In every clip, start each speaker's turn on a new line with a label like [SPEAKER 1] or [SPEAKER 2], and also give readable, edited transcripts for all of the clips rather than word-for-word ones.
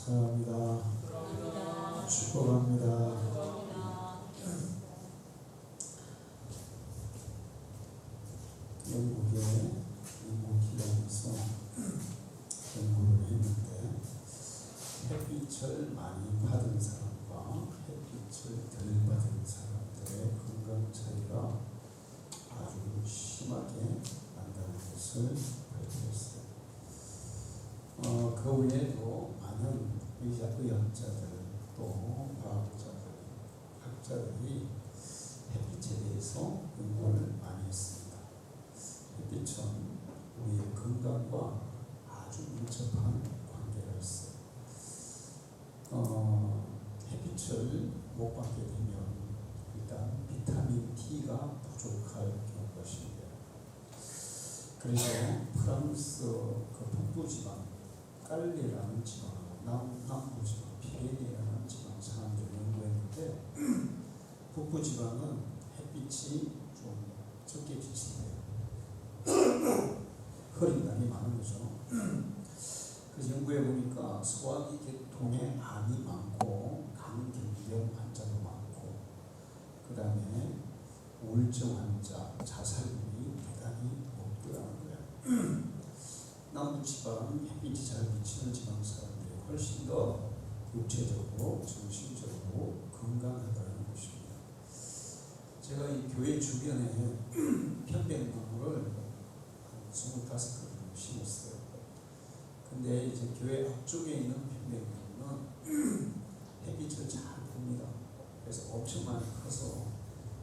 [SPEAKER 1] 사랑합니다. 축복합니다. 영국에 인문기관에서 연구를 했는데 햇빛을 많이 받은 사람과 햇빛을 덜 받은 사람들의 건강 차이가 아주 심하게 난다는 것을 발표했어요. 그 외에도 많은 의학자들 또 학자들이 햇빛에 대해서 연구를 많이 했습니다. 햇빛은 우리의 건강과 아주 밀접한 관계가 있어요. 햇빛을 못 받게 되면 일단 비타민 D가 부족할 것입니다. 그래서 프랑스 그 북부지방 깔레라는 지방하고 남부지방 피레네라는 지방 사람들을 연구했는데 북부지방은 햇빛이 좀 적게 비친대요. 흐린 날이 많은 거죠. 그래서 연구해 보니까 소화기 계통에 암이 많고 간경병 환자도 많고 그 다음에 우울증 환자, 자살률이 대단히 높더라는 거예요. 남부지방은 햇빛이 잘 비치는 지방 사람들이 훨씬 더 육체적으로 정신적으로 건강하다는 것입니다. 제가 이 교회 주변에 편백나무를 한 25그루 심었어요. 근데 이제 교회 앞쪽에 있는 편백나무는 햇빛을 잘 봅니다. 그래서 엄청 많이 커서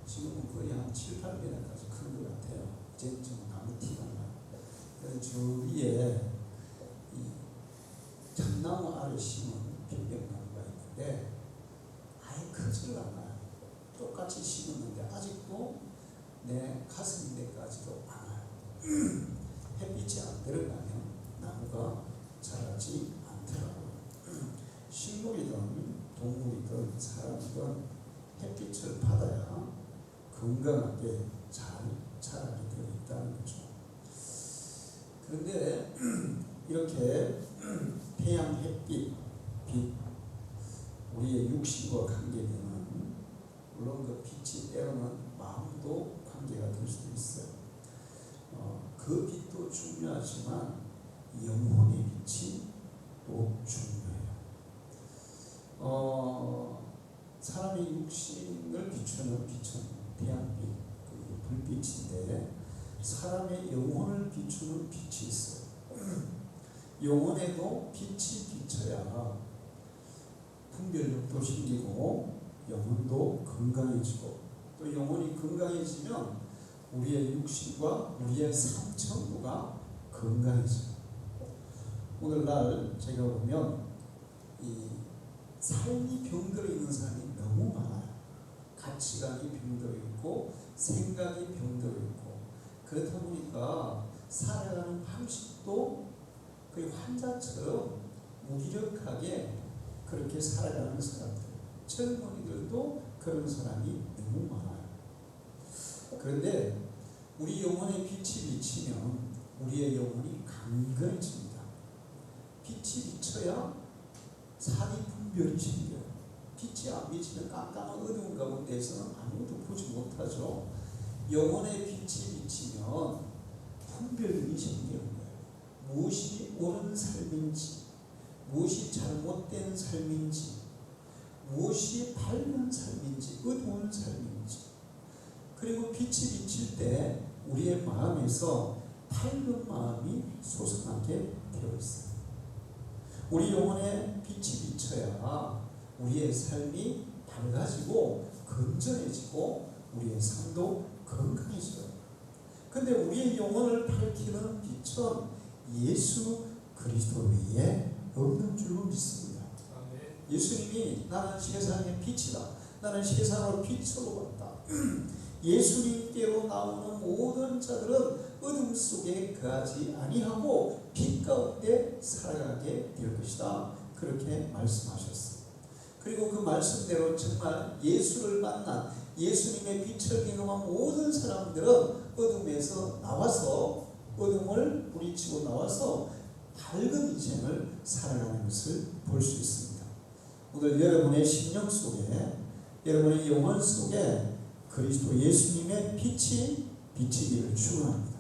[SPEAKER 1] 지금은 거의 한 7-8m까지 큰 것 같아요. 이제 좀 나무 티가 나요. 그래서 저 위에 이 참나무 아래 심은 편백나무가 있는데 아예 크지를 않아요. 똑같이 심었는데 아직도 내 가슴인데까지도 않아요. 햇빛이 안 들어가면 나무가 자라지 않더라고요. 식물이든 동물이든 사람이든 햇빛을 받아야 건강하게 잘 자라게 되어 있다는 거죠. 그런데 이렇게 태양 햇빛, 빛, 우리의 육신과 관계되는 물론 그 빛이 때로는 마음도 관계가 될 수도 있어요. 그 빛도 중요하지만 영혼의 빛이 또 중요해요. 사람의 육신을 비추는 빛은 태양빛, 그 불빛인데 사람의 영혼을 비추는 빛이 있어요. 영혼에도 빛이 비쳐야 분별력도 생기고 영혼도 건강해지고 또 영혼이 건강해지면 우리의 육신과 우리의 삶 전부가 건강해져요. 오늘날 제가 보면 이 삶이 병들어 있는 사람이 너무 많아요. 가치관이 병들어 있고 생각이 병들어 있고 그렇다 보니까 살아가는 방식도 거의 환자처럼 무기력하게 그렇게 살아가는 사람들, 젊은이들도 그런 사람이 너무 많아요. 그런데 우리 영혼에 빛이 비치면 우리의 영혼이 강건해집니다. 빛이 비쳐야 사리 분별이 생겨요. 빛이 안 비치면 깜깜한 어두운 가운데에서는 아무것도 보지 못하죠. 영혼에 빛이 비치면 분별력이 생기는 거예요. 무엇이 옳은 삶인지, 무엇이 잘못된 삶인지, 무엇이 밝은 삶인지, 어두운 삶인지. 그리고 빛이 비칠 때 우리의 마음에서 밝은 마음이 솟아나게 되어 있어요. 우리 영혼에 빛이 비쳐야 우리의 삶이 밝아지고 건전해지고 우리의 삶도 건강해져요. 근데 우리의 영혼을 밝히는 빛은 예수 그리스도 외에 없는 줄로 믿습니다. 예수님이 나는 세상의 빛이다. 나는 세상으로 빛으로 왔다. 예수님께로 나오는 모든 자들은 어둠 속에 거하지 아니하고 빛 가운데 살아가게 될 것이다. 그렇게 말씀하셨어요. 그리고 그 말씀대로 정말 예수를 만난 예수님의 빛을 경험한 모든 사람들은 어둠에서 나와서 어둠을 부리치고 나와서 밝은 인생을 살아가는 것을 볼 수 있습니다. 오늘 여러분의 심령 속에, 여러분의 영혼 속에 그리스도 예수님의 빛이 비치기를 축원합니다.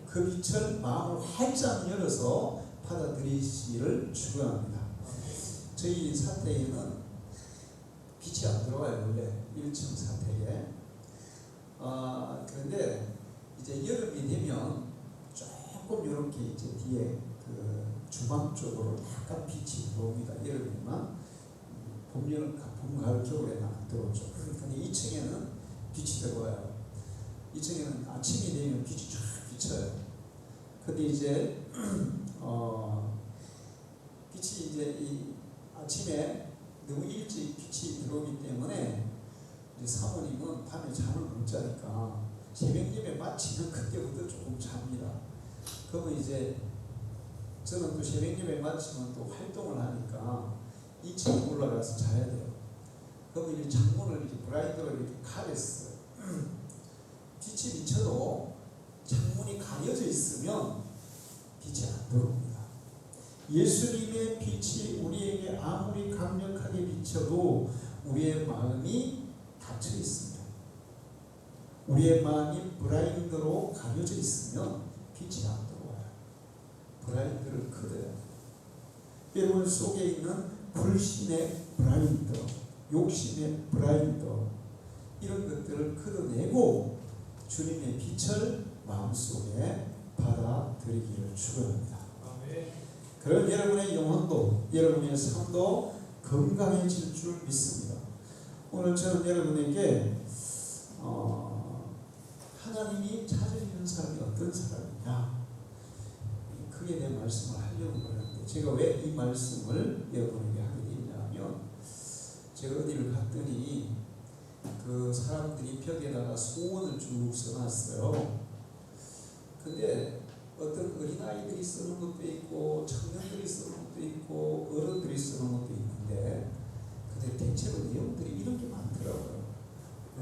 [SPEAKER 1] 그 빛을 마음을 활짝 열어서 받아들이시기를 축원합니다. 저희 사택에는 빛이 안 들어와요. 원래 1층 사택에. 그런데 이제 여름이 되면 조금 이렇게 이제 뒤에 그 주방 쪽으로 약간 빛이 들어옵니다. 여름이만. 봄, 가을 쪽으로는 안 들어오죠. 근데 2층에는 빛이 들어와요. 2층에는 아침이 되면 빛이 쫙 비쳐요. 근데 이제 빛이 이제 이 아침에 너무 일찍 빛이 들어오기 때문에 이제 사모님은 밤에 잠을 못 자니까 새벽녘에 마치면 그때부터 조금 잡니다. 그러면 이제 저는 또 새벽녘에 마치면 또 활동을 하니까 2층에 올라가서 자야 돼요. 그러면 이제 창문을 이렇게 브라이트로 이렇게 가렸어요. 빛이 비쳐도 창문이 가려져 있으면 빛이 안 들어옵니다. 예수님의 빛이 우리에게 아무리 강력하게 비쳐도 우리의 마음이 닫혀 있습니다. 우리의 마음이 브라인드로 가려져 있으면 빛이 안 들어와요. 브라인드를 걷어야. 여러분 속에 있는 불신의 브라인드, 욕심의 브라인드, 이런 것들을 걷어내고 주님의 빛을 마음속에 받아들이기를 축원합니다. 그런 여러분의 영혼도, 여러분의 삶도 건강해질 줄 믿습니다. 오늘 저는 여러분에게 하나님이 찾으시는 사람이 어떤 사람이냐, 그게 내 말씀을 하려고 그러는데, 제가 왜 이 말씀을 여러분에게 하게 되냐면, 제가 어디를 갔더니 그 사람들이 벽에다가 소원을 쭉 써놨어요. 근데 어떤 어린아이들이 쓰는 것도 있고 청년들이 쓰는 것도 있고 어른들이 쓰는 것도 있는데, 근데 대체로 내용들이 이런 게 많더라고요.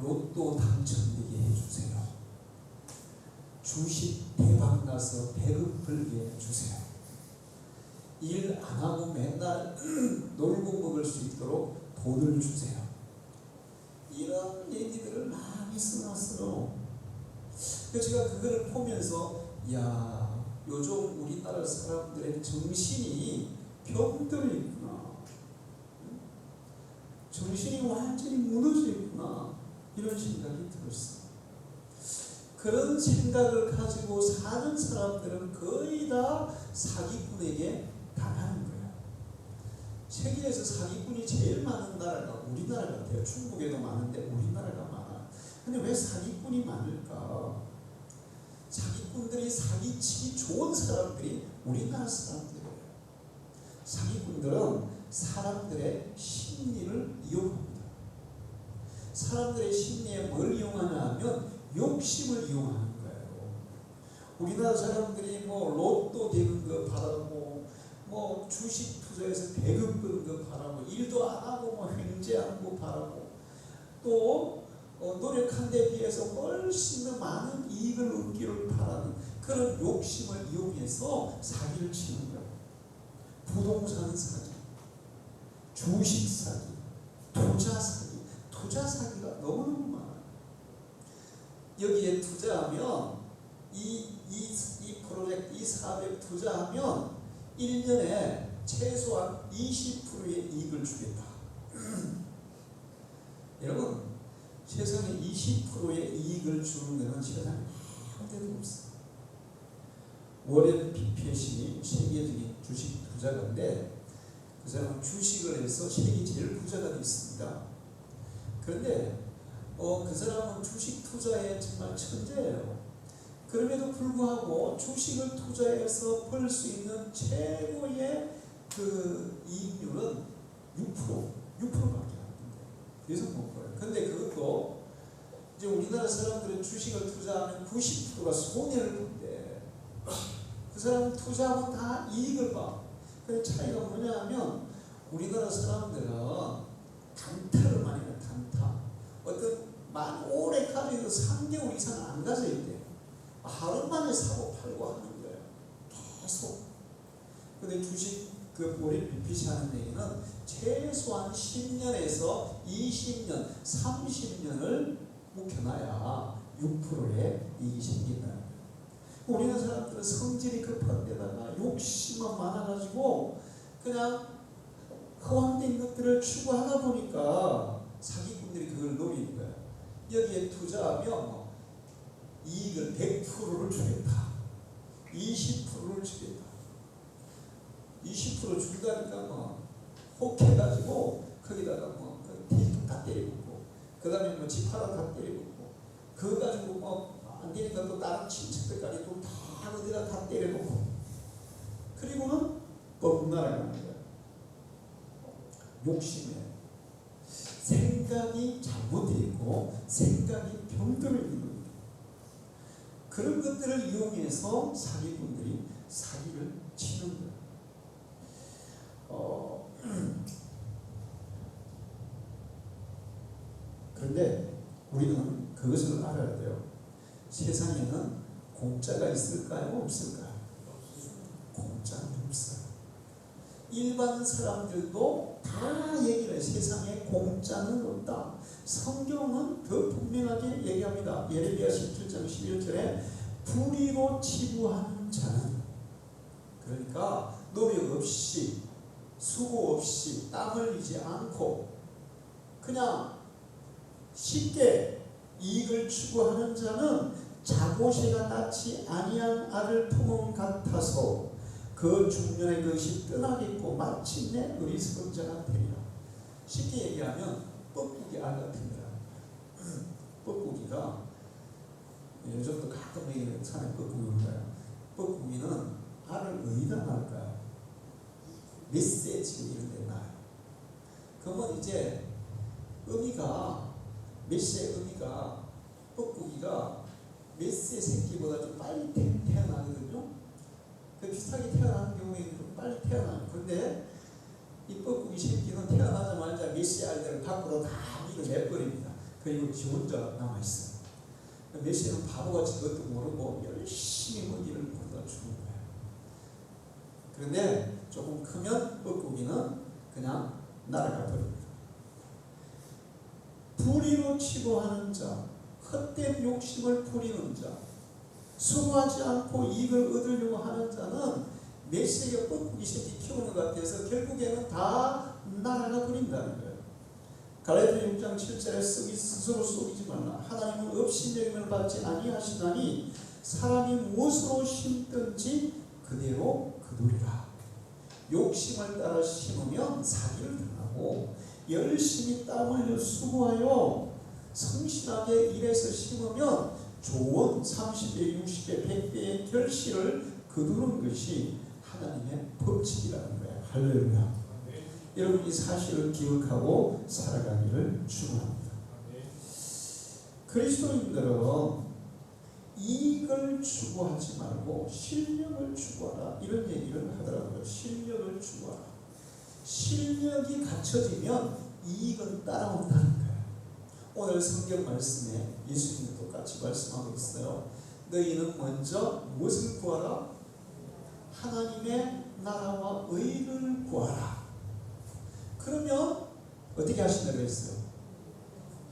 [SPEAKER 1] 로또 당첨되게 해주세요. 주식 대박 나서 배급 벌게 해주세요. 일 안 하고 맨날 놀고 먹을 수 있도록 돈을 주세요. 이런 얘기들을 많이 써놨어요. 그래서 제가 그거를 보면서, 야, 요즘 우리나라 사람들의 정신이 병들어 있구나. 정신이 완전히 무너져 있구나. 이런 생각이 들었어요. 그런 생각을 가지고 사는 사람들은 거의 다 사기꾼에게 당하는 거예요. 세계에서 사기꾼이 제일 많은 나라가 우리나라 같아요. 중국에도 많은데 우리나라가 많아. 근데 왜 사기꾼이 많을까? 사기꾼들이 사기치기 좋은 사람들이 우리나라 사람들이에요. 사기꾼들은 사람들의 심리를 이용합니다. 사람들의 심리에 뭘 이용하냐 하면 욕심을 이용하는 거예요. 우리나라 사람들이 뭐 로또 되는 거 바라고, 뭐 주식 투자해서 배급 버는 거 바라고, 일도 안 하고 뭐 횡재하는 거 바라고, 또 노력한 데 비해서 훨씬 더 많은 이익을 얻기를 바라는 그런 욕심을 이용해서 사기를 치는 거예요. 부동산 사기, 주식 사기, 투자 사기, 투자 사기가 너무너무 많아요. 여기에 투자하면 이 프로젝트, 이 사업에 투자하면 1년에 최소한 20%의 이익을 주겠다. 여러분, 세상에 20%의 이익을 주는 데는 세상에 아무 데도 없어요. 워렌 버핏이 세계적인 주식 투자가인데, 그 사람은 주식을 해서 세계 제일 부자가 됐습니다. 그런데 그 사람은 주식 투자에 정말 천재예요. 그럼에도 불구하고 주식을 투자해서 벌 수 있는 최고의 그 이익률은 6%밖에 안 됩니다. 그래서 못 벌어요. 근데 그것도 이제 우리나라 사람들은 주식을 투자하면 90%가 손해를 본대. 그 사람은 투자하면 다 이익을 봐. 그 차이가 뭐냐 하면, 우리나라 사람들은 단타를 많이 해요. 단타. 어떤 오래 가지고 3개월 이상 안 가져 있대요. 하루 만에 사고 팔고 하는 거예요. 계속. 근데 주식 그 월입 비핏이 하는 얘기는 최소한 10년에서 20년, 30년을 묵혀놔야 6%의 이익이 생긴다는 거예요. 우리는 사람들은 성질이 급한 데다가 욕심만 많아가지고 그냥 허황된 것들을 추구하다 보니까 사기꾼들이 그걸 노리는 거예요. 여기에 투자하면 이익을 100%를 주겠다. 20%를 주겠다. 20% 준다니까 혹해가지고 거기다가 테이프 다 때려붓고 그 다음에 집 하나 다 때려붓고 그거 가지고 안 되니까 또 다른 친척들까지 또 다 어디다 다 때려놓고 그리고는 뻥 날아가는 거야. 욕심에 생각이 잘못되어 있고 생각이 병들어 있는 겁니다. 그런 것들을 이용해서 사기꾼들이 사기를 치는 거예요. 그런데 우리는 그것을 알아야 돼요. 세상에는 공짜가 있을까요? 없을까요? 공짜는 없어요. 일반 사람들도 다 얘기를 해요. 세상에 공짜는 없다. 성경은 더 분명하게 얘기합니다. 예레미야 17장 11절에 불의로 치부하는 자는, 그러니까 노력 없이 수고 없이 땀 흘리지 않고 그냥 쉽게 이익을 추구하는 자는 자고새가 낳지 아니한 알을 품은 같아서 그 중년의 것이 떠나겠고 마침내 어리석은 자가 되리라. 쉽게 얘기하면 뻐꾸기 알 같은 거라. 뻐꾸기가 요즘도 가끔 얘기하는 산에 뻐꾸기인 거예요. 뻐꾸기는 알을 어디다 낳을까요? 메시지 이런 데 놔요. 그러면 이제 메시의 의미가 뻐꾸기가 메시의 새끼보다 좀 빨리 태어나거든요. 그 비슷하게 태어나는 경우에는 좀 빨리 태어나요. 그런데 이 뻐꾸기 새끼는 태어나자마자 메시의 알들을 밖으로 다 밀어내버립니다. 그리고 지 혼자 남아있어요. 메시는 바보같이 그것도 모르고 열심히 먹이를 벌어다 주는 거예요. 그런데 조금 크면 뻐꾸기는 그냥 날아가 버립니다. 불의로 치부하는 자, 헛된 욕심을 부리는 자, 수고하지 않고 이익을 얻으려고 하는 자는 메시가 뻐꾸기 새끼 키우는 것 같아서 결국에는 다 날아가 버린다는 거예요. 갈라디아 6장 7절에 스스로 속이지 말라. 하나님은 업신여김을 받지 아니하시나니 사람이 무엇으로 심든지 그대로 거두리라. 욕심을 따라 심으면 사기를 당하고 열심히 땀 흘려 수고하여 성실하게 일해서 심으면 좋은 30배, 60배, 100배의 결실을 거두는 것이 하나님의 법칙이라는 거예요. 할렐루야. 여러분 이 사실을 기억하고 살아가기를 축원합니다. 그리스도인들은 이익을 추구하지 말고 실력을 추구하라 이런 얘기를 하더라고요. 실력을 추구하라. 실력이 갖춰지면 이익은 따라온다는 거예요. 오늘 성경 말씀에 예수님도 똑같이 말씀하고 있어요. 너희는 먼저 무엇을 구하라? 하나님의 나라와 의를 구하라. 그러면 어떻게 하신다고 했어요?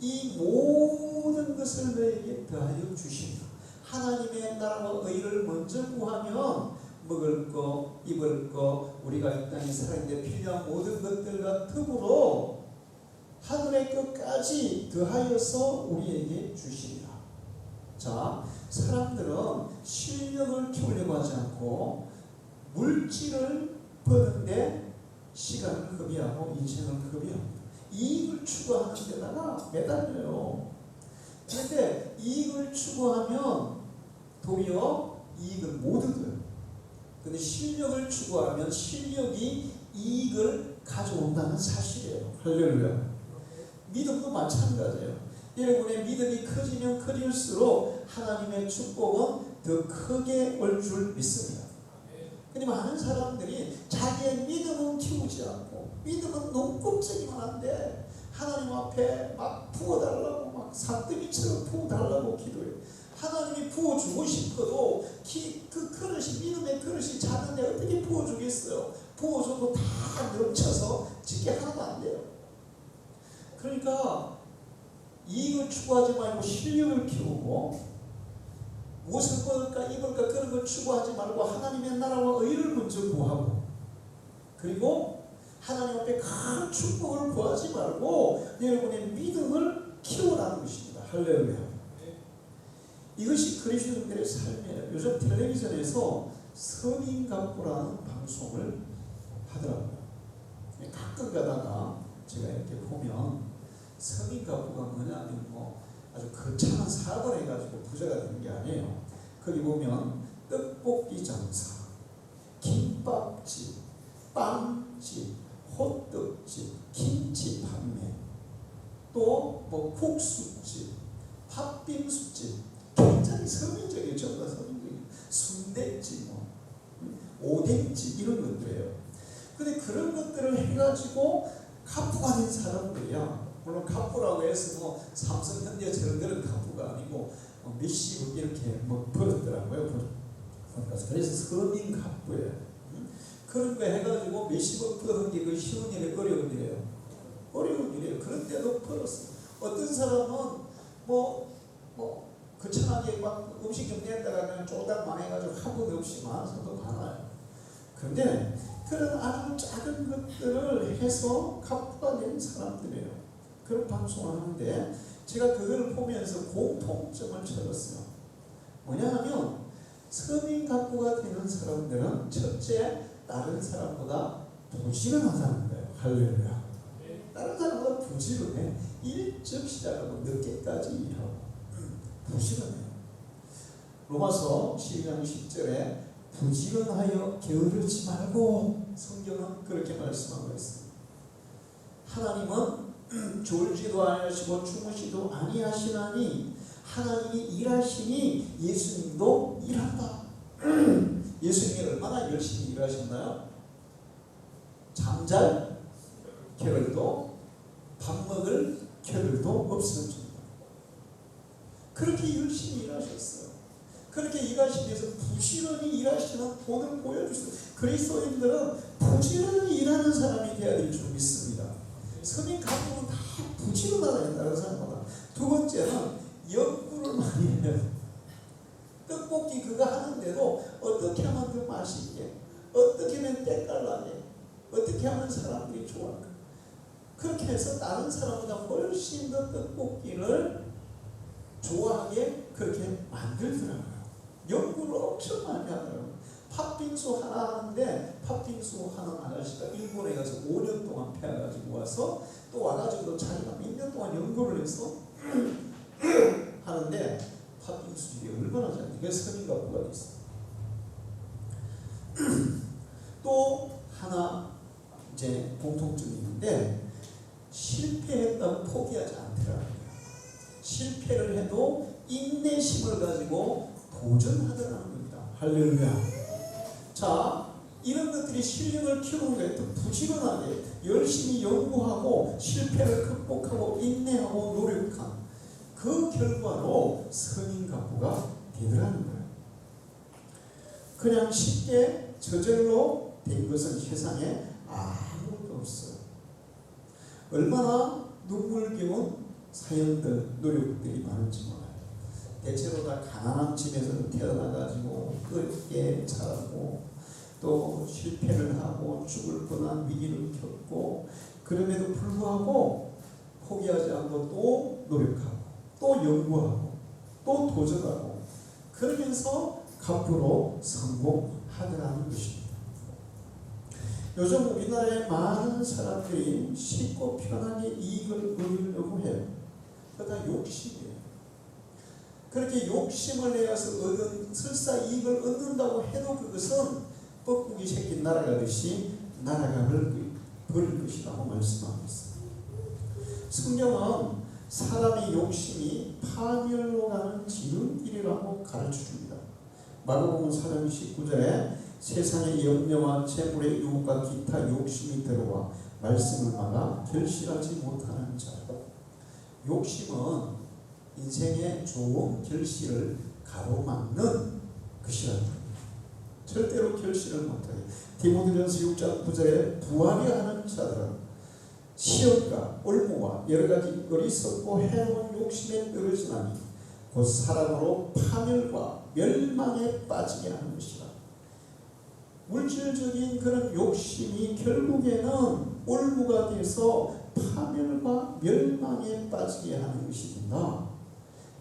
[SPEAKER 1] 이 모든 것을 너에게 더하여 주신다. 하나님의 나라와 의를 먼저 구하면 먹을 거, 입을 거, 우리가 이 땅에 살아있는데 필요한 모든 것들과 더불어 하늘의 것까지 더하여서 우리에게 주시리라. 자, 사람들은 실력을 키우려고 하지 않고 물질을 버는데 시간을 허비하고 인생을 허비합니다. 이익을 추구하는 데다가 매달려요. 그런데 이익을 추구하면 도리어 이익을 못 얻어요. 그런데 실력을 추구하면 실력이 이익을 가져온다는 사실이에요. 할렐루야. 믿음도 마찬가지예요. 여러분의 믿음이 커지면 커질수록 하나님의 축복은 더 크게 올 줄 믿습니다. 근데 많은 사람들이 자기의 믿음은 키우지 않고 믿음은 농껍질이만 한데 하나님 앞에 막 부어달라고 막 산더미처럼 부어달라고 기도해요. 하나님이 부어주고 싶어도 그 그릇이, 믿음의 그릇이 작은데 어떻게 부어주겠어요? 부어줘도 다 넘쳐서 집게 하나도 안 돼요. 그러니까 이익을 추구하지 말고 실력을 키우고, 무엇을 먹을까 입을까 그런 걸 추구하지 말고 하나님의 나라와 의를 먼저 구하고, 그리고 하나님 앞에 큰 축복을 구하지 말고 여러분의 믿음을 키우라는 것입니다. 할렐루야. 이것이 그리스도인들의 삶이에요. 요즘 텔레비전에서 서민갑부라는 방송을 하더라고요. 가끔 가다가 제가 이렇게 보면, 서민갑부가 뭐냐면 아주 거창한 사업을 해가지고 부자가 되는 게 아니에요. 거기 보면 떡볶이 장사, 김밥집, 빵집, 호떡집, 김치 판매, 또 국수집, 팥빙수집, 굉장히 서민적이에요. 전부 다 서민적이에요. 순대집, 오뎅집 이런 것들이에요. 근데 그런 것들을 해가지고 갑부가 된 사람들이야. 물론 갑부라고 해서 삼성, 현대처럼 그런 갑부가 아니고 몇십억 이렇게 벌었더라고요. 그래서 서민 갑부예요. 그런 거 해가지고 몇십억 버는 게 그 쉬운 일이 어려운 일이에요. 어려운 일이에요. 그런데도 벌었어요. 어떤 사람은 거창하게 막 음식 좀 낸다가 그냥 쪼딱 망해가지고 한 번 없이 많아서도 많아요. 그런데 그런 아주 작은 것들을 해서 갑부가 된 사람들이에요. 그런 방송을 하는데 제가 그걸 보면서 공통점을 찾았어요. 뭐냐면 서민 갑부가 되는 사람들은 첫째, 다른 사람보다 부지런하다는 거예요. 할렐루야. 다른 사람보다 부지런해. 일찍 시작하고 늦게까지 일하고 부지런해요. 로마서 12장 10절에 부지런하여 게으르지 말고, 성경은 그렇게 말씀하고 있습니다. 하나님은 졸지도 아니하시고 주무시도 아니하시나니 하나님이 일하시니 예수님도 일한다. 예수님이 얼마나 열심히 일하셨나요? 잠잘 겨를도 밥 먹을 겨를도 없었습니다. 그렇게 열심히 일하셨어요. 그렇게 일하시기 위해서 부지런히 일하시는 본을 보여주셨어요. 그리스도인들은 부지런히 일하는 사람이 되어야 될 줄 믿습니다. 서민 가족은 다 부지런하다, 다른 사람보다. 두 번째는 연구를 많이 해요. 떡볶이 그거 하는데도 어떻게 하면 더 맛있게, 어떻게 하면 때깔나게, 어떻게 하면 사람들이 좋아할까. 그렇게 해서 다른 사람보다 훨씬 더 떡볶이를 좋아하게 그렇게 만들더라고요. 연구를 엄청 많이 하더라고요. 팥빙수 하나 하는데, 팥빙수 하는 아저씨가 일본에 가서 5년 동안 배워가지고 와서 또 와가지고 자기가 몇 년 동안 연구를 해서 하는데, 팥빙수 집이 얼마나 잘, 이게 서민갑부가 됐어요. 또 하나 이제 공통점이 있는데, 실패했다고 포기하지 않더라고요. 실패를 해도 인내심을 가지고 도전하더라는 겁니다. 할렐루야. 자, 이런 것들이 실력을 키우는 거예요. 또 부지런하게 열심히 연구하고 실패를 극복하고 인내하고 노력한 그 결과로 서민갑부가 되더라는 거예요. 그냥 쉽게 저절로 된 것은 세상에 아무것도 없어요. 얼마나 눈물겨운 사연들, 노력들이 많은지 몰라요. 대체로 다 가난한 집에서 태어나가지고 어렵게 자라고, 또 실패를 하고 죽을 뻔한 위기를 겪고, 그럼에도 불구하고 포기하지 않고 또 노력하고 또 연구하고 또 도전하고, 그러면서 갑부로 성공하더라는 것입니다. 요즘 우리나라의 많은 사람들이 쉽고 편하게 이익을 얻으려고 해요. 그러다 욕심이에요. 그렇게 욕심을 내어서 얻은 설사 이익을 얻는다고 해도 그것은 뻐꾸기 새끼 날아가듯이 날아가 버릴 것이라고 말씀하고 있습니다. 성경은 사람의 욕심이 파멸로 가는 지름길이라고 가르쳐줍니다. 마가복음 4장 19절에 세상의 염려와 재물의 유혹과 기타 욕심이 들어와 말씀을 막아 결실하지 못하는 자. 욕심은 인생의 좋은 결실을 가로막는 것이라는 겁니다. 절대로 결실을 못하게. 디모데전서 6장 9절에 부하려 하는 자들은 시험과 올무와 여러가지 어리석고 해로운 욕심에 떨어지나니 곧 사람으로 파멸과 멸망에 빠지게 하는 것이라. 물질적인 그런 욕심이 결국에는 올무가 돼서 파멸과 멸망에 빠지게 하는 것이 된다.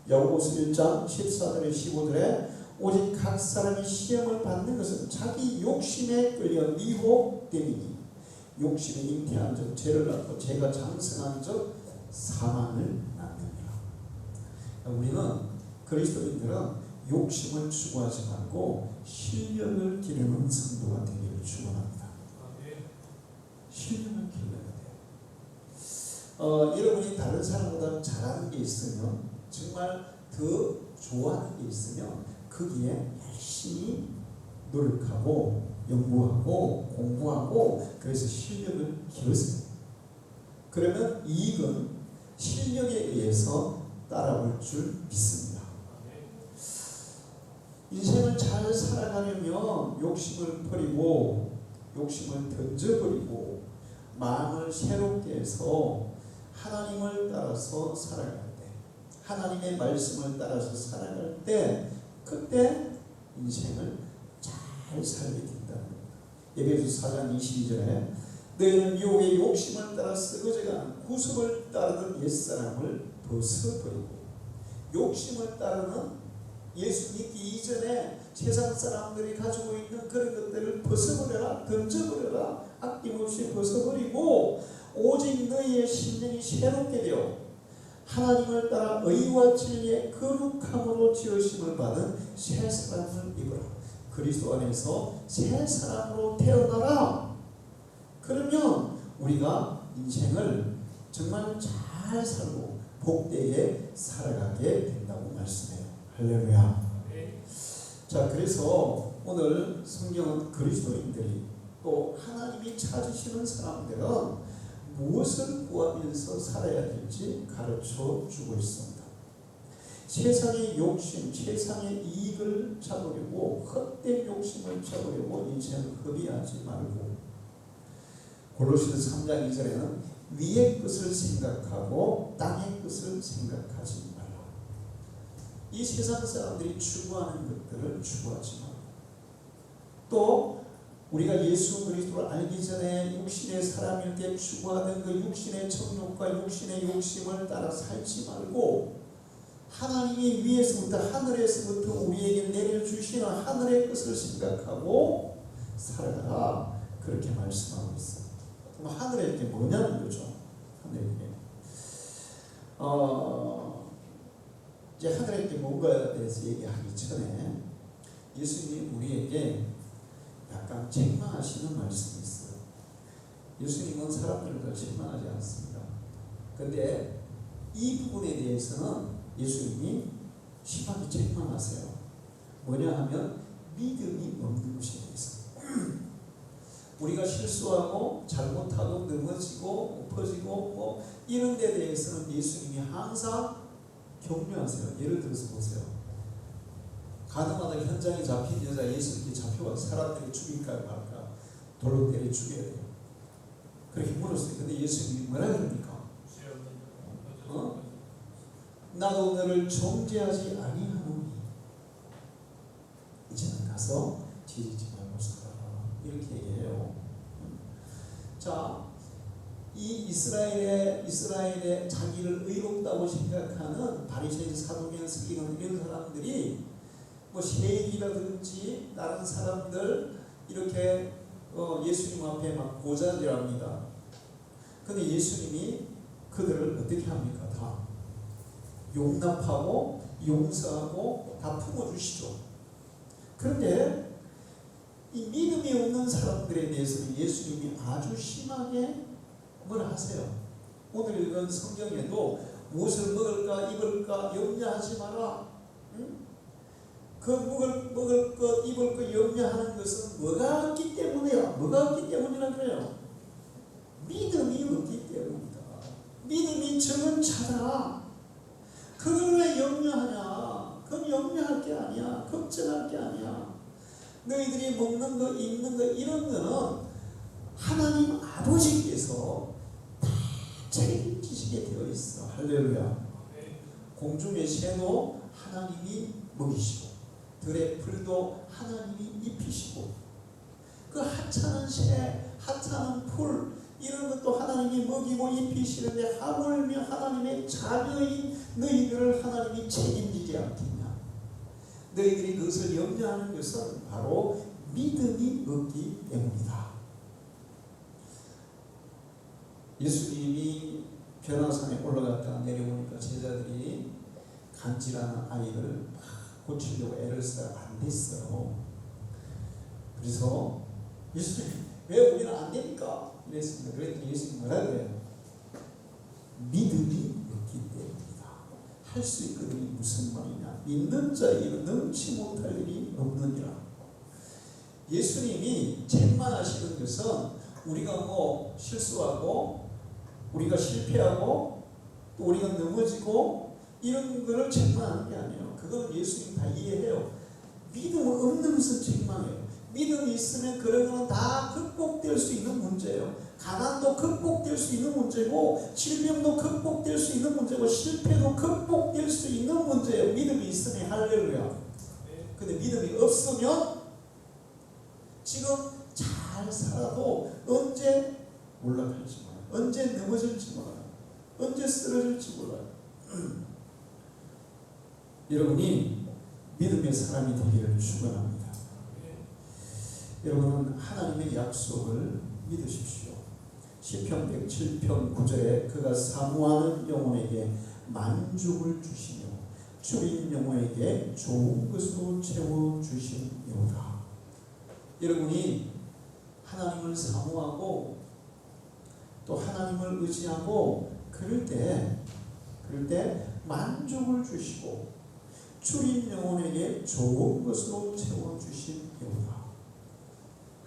[SPEAKER 1] 야고보서 1장 14절에 15절에 오직 각 사람이 시험을 받는 것은 자기 욕심에 끌려 미혹됨이니 욕심에 잉태한 적 죄를 낳고 죄가 장성한 적 사망을 낳느니라. 우리는 그리스도인들은 욕심을 추구하지 말고 신령을 기르는 성도가 되기를 축원합니다. 신령을 기르는 돼요. 여러분이 다른 사람보다 잘하는 게 있으면, 정말 더 좋아하는 게 있으면 거기에 열심히 노력하고 연구하고 공부하고 그래서 실력을 기르세요. 그러면 이익은 실력에 의해서 따라올 줄 믿습니다. 인생을 잘 살아가려면 욕심을 버리고 욕심을 던져버리고 마음을 새롭게 해서 하나님을 따라서 살아갈 때, 하나님의 말씀을 따라서 살아갈 때, 그때 인생을 잘 살게 된다는 겁니다. 에베소서 4장 22절에 너희는 유혹의 욕심을 따라 썩어져가는 구습을 따르던 옛사람을 벗어버리고, 욕심을 따르는 예수 믿기 이전에 세상 사람들이 가지고 있는 그런 것들을 벗어버려라, 던져버려라, 아낌없이 벗어버리고 오직 너희의 심령이 새롭게 되어 하나님을 따라 의와 진리의 거룩함으로 지으심을 받은 새 사람을 입어라. 그리스도 안에서 새 사람으로 태어나라. 그러면 우리가 인생을 정말 잘 살고 복되게 살아가게 된다고 말씀해요. 할렐루야. 자, 그래서 오늘 성경은 그리스도인들이 또 하나님이 찾으시는 사람들은 무엇을 구하면서 살아야 될지 가르쳐 주고 있습니다. 세상의 욕심, 세상의 이익을 잡으려고, 헛된 욕심을 잡으려고 인생을 허비하지 말고, 골로새서 3장 2절에는 위의 것을 생각하고 땅의 것을 생각하지 말라. 이 세상 사람들이 추구하는 것들을 추구하지 말고, 또 우리가 예수 그리스도를 알기 전에 육신의 사람일 때 추구하던 그 육신의 정욕과 육신의 욕심을 따라 살지 말고 하나님이 위에서부터, 하늘에서부터 우리에게 내려주시는 하늘의 것을 생각하고 살아가라. 그렇게 말씀하고 있어요. 그럼 하늘의 게 뭐냐는 거죠. 하늘의 게 이제 하늘의 게 뭔가에 대해서 얘기하기 전에 예수님이 우리에게 약간 책망하시는 말씀이 있어요. 예수님은 사람들과 책망하지 않습니다. 그런데 이 부분에 대해서는 예수님이 심하게 책망하세요. 뭐냐 하면 믿음이 없는 것에 대해서. 우리가 실수하고 잘못하고 넘어지고 엎어지고 이런 데 대해서는 예수님이 항상 격려하세요. 예를 들어서 보세요. 가늠하다 현장에 잡힌 여자 예수님께 잡혀와서 사람들이 죽일까 말까 돌로 때려 죽여야 돼요. 그렇게 물었어요. 근데 예수님이 뭐라 그럽니까? 나도 너를 정죄하지 아니하노니 이제는 가서 지지지 말고 살아라. 이렇게 얘기해요. 자, 이 이스라엘의 자기를 의롭다고 생각하는 바리새인, 사두개인, 서기관 이런 사람들이 세리라든지 다른 사람들 이렇게 예수님 앞에 막 고자질합니다. 근데 예수님이 그들을 어떻게 합니까? 다 용납하고 용서하고 다 품어주시죠. 그런데 이 믿음이 없는 사람들에 대해서는 예수님이 아주 심하게 뭐라 하세요. 오늘 읽은 성경에도 무엇을 먹을까 입을까 염려하지 마라. 응? 그 먹을 것 입을 것 염려하는 것은 뭐가 없기 때문이야. 뭐가 없기 때문이라 그래요. 믿음이 없기 때문이다. 믿음이 적은 자다. 그걸 왜 염려하냐. 그건 염려할 게 아니야. 걱정할 게 아니야. 너희들이 먹는 거, 입는 거 이런 거는 하나님 아버지께서 다 책임지시게 되어 있어. 할렐루야. 공중의 새도 하나님이 먹이시고 들의 풀도 하나님이 입히시고 그 하찮은 새, 하찮은 풀 이런 것도 하나님이 먹이고 입히시는데 하물며 하나님의 자녀인 너희들을 하나님이 책임지지 않겠냐. 너희들이 그것을 염려하는 것은 바로 믿음이 없기 때문이다. 예수님이 변화산에 올라갔다가 내려오니까 제자들이 간질하는 아이를 막 고치려고 애를 쓰다가 안 됐어요. 그래서 예수님 왜 우리는 안 됩니까? 이랬습니다. 그랬더니 예수님 뭐라 그래요? 믿음이 없기 때문이다. 할 수 있거든요. 무슨 말이냐? 믿는 자에게는 능치 못할 일이 없느니라. 예수님이 책망하시는 것은 우리가 뭐 실수하고 우리가 실패하고 또 우리가 넘어지고 이런 거를 책망하는 게 아니에요. 그건 예수님 다 이해해요. 믿음 없는 것은 책망해요. 믿음이 있으면 그런 거는 다 극복될 수 있는 문제예요. 가난도 극복될 수 있는 문제고 질병도 극복될 수 있는 문제고 실패도 극복될 수 있는 문제예요. 믿음이 있으면. 할렐루야. 근데 믿음이 없으면 지금 잘 살아도 언제 올라갈지 몰라요. 언제 넘어질지 몰라요. 언제 쓰러질지 몰라요. 여러분이 믿음의 사람이 되기를 축원합니다. 여러분은 하나님의 약속을 믿으십시오. 시편 107편 9절에 그가 사모하는 영혼에게 만족을 주시며 줄인 영혼에게 좋은 것으로 채워주시니로다. 여러분이 하나님을 사모하고 또 하나님을 의지하고 그럴 때 만족을 주시고 줄인 영혼에게 좋은 것으로 채워주시니로다.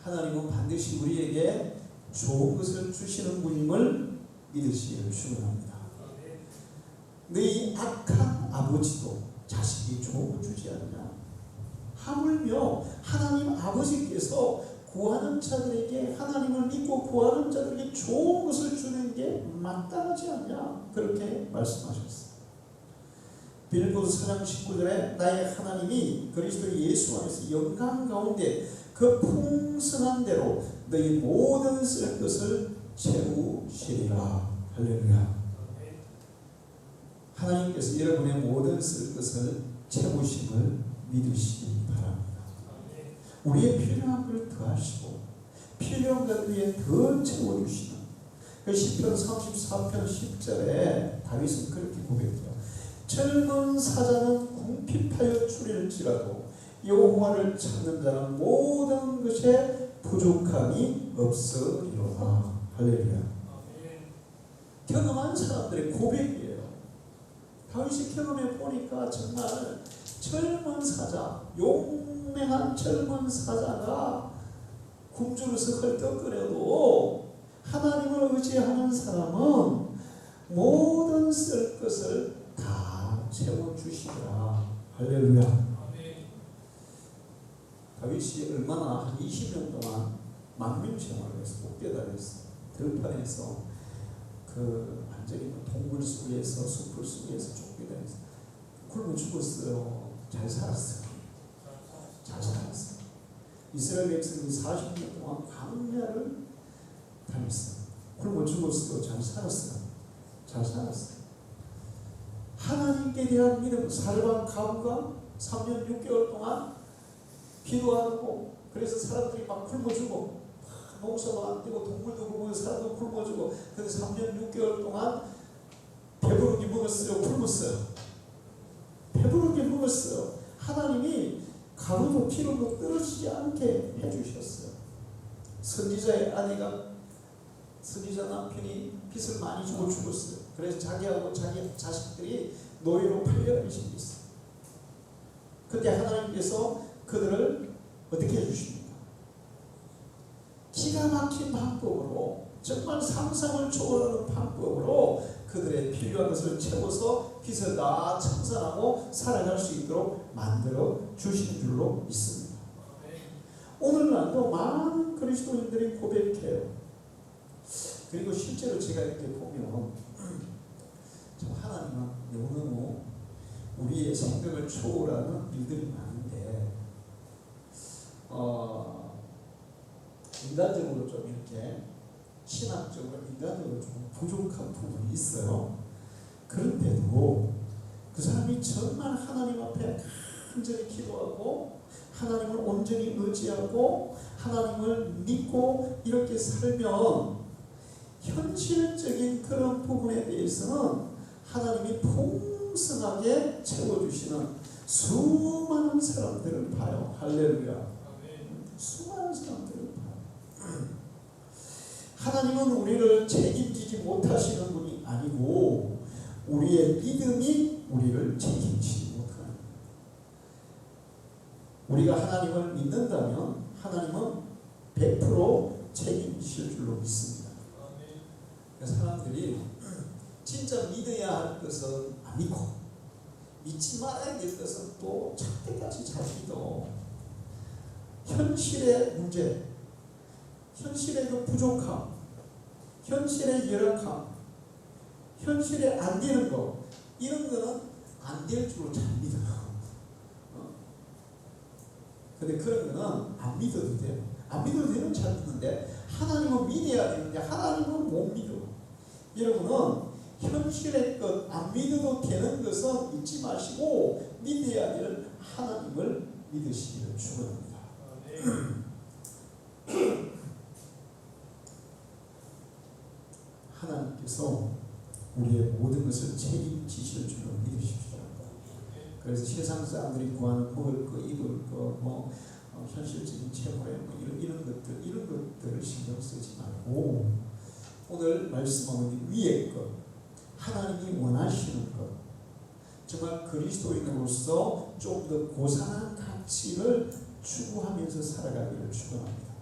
[SPEAKER 1] 하나님은 반드시 우리에게 좋은 것을 주시는 분임을 믿으시기를 축원합니다. 너희 악한 아버지도 자식이 좋은 걸 주지 않냐? 하물며 하나님 아버지께서 구하는 자들에게 하나님을 믿고 구하는 자들에게 좋은 것을 주는 게 마땅하지 않냐? 그렇게 말씀하셨어요. 빌립보서 4장 19절에 나의 하나님이 그리스도 예수 안에서 영광 가운데 그 풍성한 대로 너희 모든 쓸 것을 채우시리라. 할렐루야. 하나님께서 여러분의 모든 쓸 것을 채우심을 믿으시기 바랍니다. 우리의 필요한 걸 더하시고 필요한 것 위에 더 채워주시는 그 시편 34편 10절에 다윗은 그렇게 고백해요. 젊은 사자는 궁핍하여 줄일지라도 여호와를 찾는 자는 모든 것에 부족함이 없으리로다. 할렐루야. 경험한 사람들의 고백이에요. 다윗이 경험해 보니까 정말 젊은 사자, 용맹한 젊은 사자가 굶주려서 헐떡거려도 하나님을 의지하는 사람은 모든 쓸 것을 다 채워주시더라. 할렐루야. 다윗이 얼마나 한 20년 동안 망명 생활을 해서 목배달에서 들판에서 그 완전히 동굴 속에서 숲을 속에서 쫓기다해서 굶어 죽었어요. 잘 살았어요. 잘 살았어요. 이스라엘 백성이 40년 동안 광야를 다녔어요. 굶어 죽었어요. 잘 살았어요. 잘 살았어요. 하나님께 대한 믿음, 사르반 가부가 3년 6개월 동안 기도하고 그래서 사람들이 막 굶어 죽고 농사도 안 되고 동물도 굶고 사람도 굶어 죽고 그래서 3년 6개월 동안 배부르게 먹었어요. 굶었어요. 배부르게 먹었어요. 하나님이 가루도 기름도 떨어지지 않게 해주셨어요. 선지자의 아내가 선지자 남편이 빚을 많이 주고 죽었어요. 그래서 자기하고 자기 자식들이 노예로 팔려가신 게 있어요. 그때 하나님께서 그들을 어떻게 해주십니까? 기가 막힌 방법으로 정말 상상을 초월하는 방법으로 그들의 필요한 것을 채워서 빛을 다 청산하고 살아갈 수 있도록 만들어 주신 줄로 믿습니다. 오늘날도 많은 그리스도인들이 고백해요. 그리고 실제로 제가 이렇게 보면 하나님은 너무너무 우리의 생각을 초월하는 일들이 많은데 인간적으로 좀 이렇게 신학적으로 인간적으로 좀 부족한 부분이 있어요. 그런데도 그 사람이 정말 하나님 앞에 간절히 기도하고 하나님을 온전히 의지하고 하나님을 믿고 이렇게 살면 현실적인 그런 부분에 대해서는 하나님이 풍성하게 채워주시는 수많은 사람들을 봐요. 할렐루야. 수많은 사람들을 봐요. 하나님은 우리를 책임지지 못하시는 분이 아니고 우리의 믿음이 우리를 책임지지 못하는 거예요. 우리가 하나님을 믿는다면 하나님은 100% 책임지실 줄로 믿습니다. 사람들이 진짜 믿어야 할 것은 안 믿고 믿지 말아야 될 것은 또 찾기까지 잘 믿어. 현실의 문제, 현실의 그 부족함, 현실의 열악함, 현실에 안 되는 거, 이런 거는 안 될 줄로 잘 믿어요. 근데 그런 거는 안 믿어도 돼요. 안 믿어도 되는 잘 믿는데 하나님은 믿어야 되는데 하나님은 못 믿어. 여러분은 현실의 것, 안 믿어도 되는 것은 믿지 마시고 믿어야 될 하나님을 믿으시기를 축원합니다. 하나님께서 우리의 모든 것을 책임지실 줄로 믿으십시오. 그래서 세상 사람들이 구하는 먹을 거, 입을 거, 현실적인 채무에 이런 것들을 신경 쓰지 말고 오늘 말씀하는 위의 것, 하나님이 원하시는 것, 정말 그리스도인으로서 좀 더 고상한 가치를 추구하면서 살아가기를 축원합니다.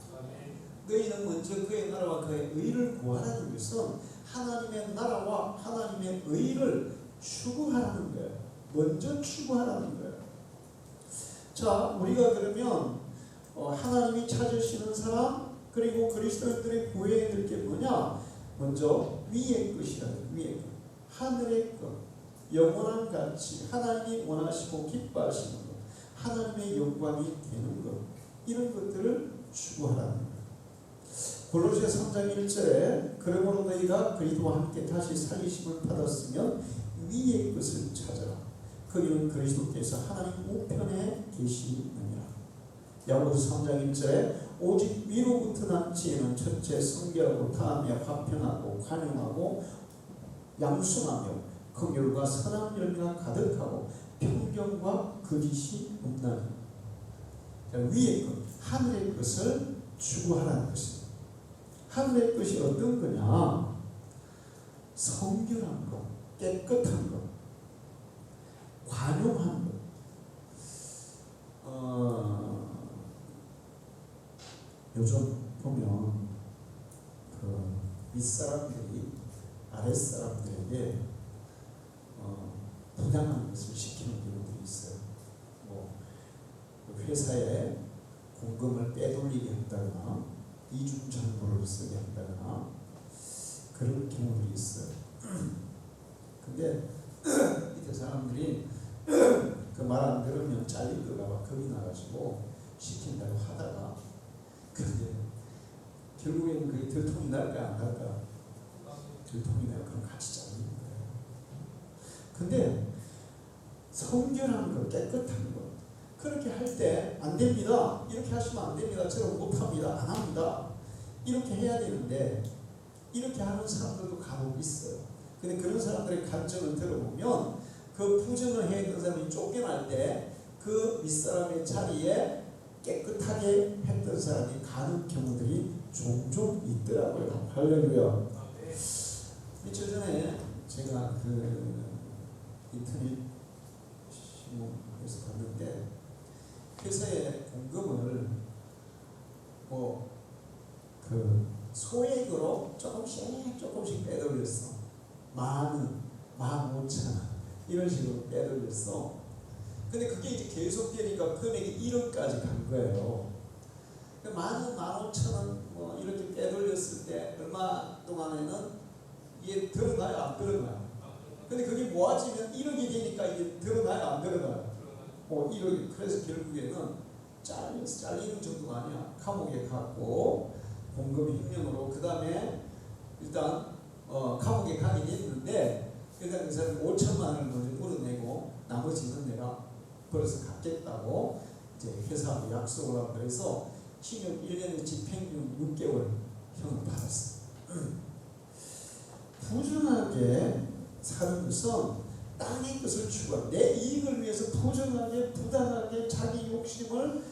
[SPEAKER 1] 너희는 먼저 그의 나라와 그의 의를 구하라는 것은 하나님의 나라와 하나님의 의를 추구하라는 거예요. 먼저 추구하라는 거예요. 자, 우리가 그러면 하나님이 찾으시는 사람 그리고 그리스도인들의 구해야 될 게 뭐냐? 먼저 위의 것이라는 위의 것, 하늘의 것, 영원한 가치, 하나님이 원하시고 기뻐하시는 것, 하나님의 영광이 되는 것, 이런 것들을 추구하라는 거예요. 골로새 3장 1절에 그러므로 너희가 그리스도와 함께 다시 살리심을 받았으면 위의 것을 찾아라. 거기는 그리스도께서 하나님 우편에 계시느니라. 야고보서 3장 1절에 오직 위로부터 난 지혜는 첫째 성결하고 다음에 화평하고 관용하고 양순하며 긍휼과 선한 열매가 가득하고 평경과 거짓이 없나니. 위의 것, 하늘의 것을 추구하라는 것입니다. 하늘의 것이 어떤 거냐? 성결한 것, 깨끗한 것, 관용한 것. 요즘 보면 그 윗사람들이 아랫사람들에게 부당한 것을 시키는 경우들이 있어요. 회사에 공금을 빼돌리게 한다거나 이중정보를 쓰게 한다거나 그런 경우들이 있어요. 근데 밑에 사람들이 그 말 안 들으면 잘릴까 봐 겁이 나가지고 시킨다고 하다가 근데 결국에는 그게 들통이 날까 안 날까? 들통이 나요. 그럼 같이 잘리는 거예요. 근데 성결한 것, 깨끗한 것 그렇게 할 때 안 됩니다. 이렇게 하시면 안 됩니다. 저는 못합니다. 안 합니다. 이렇게 해야 되는데 이렇게 하는 사람들도 간혹 있어요. 근데 그런 사람들의 감정을 들어보면 그 부정을 해야 되는 사람이 쫓겨날 때 그 윗사람의 자리에 깨끗하게 했던 사람이 가는 경우들이 종종 있더라고요. 할렐루야. 며칠 전에 제가 그 인터넷 신문에서 봤는데 회사에 공금을 소액으로 조금씩 빼돌렸어. 10,000원, 15,000원 이런 식으로 빼돌렸어. 근데 그게 이제 계속되니까 금액이 1억까지 간 거예요. 10,000원, 15,000원 뭐 이렇게 빼돌렸을 때 얼마 동안에는 이게 들어가요, 안 들어가요? 근데 그게 모아지면 1억이 되니까 이게 들어가요, 안 들어가요? 1억이. 그래서 결국에는 잘리는 정도가 아니야. 감옥에 갔고 공금 횡령으로 그 다음에 일단 감옥에 가긴 했는데 일단 그 사람 5천만 원을 먼저 물어내고 나머지는 내가 벌어서 갚겠다고 이제 회사하고 약속을 하고 그래서 징역 1년에 집행유예 6개월 형을 받았어. 부정하게 사는 것은 땅의 것을 추구하고 내 이익을 위해서 부정하게 부당하게 자기 욕심을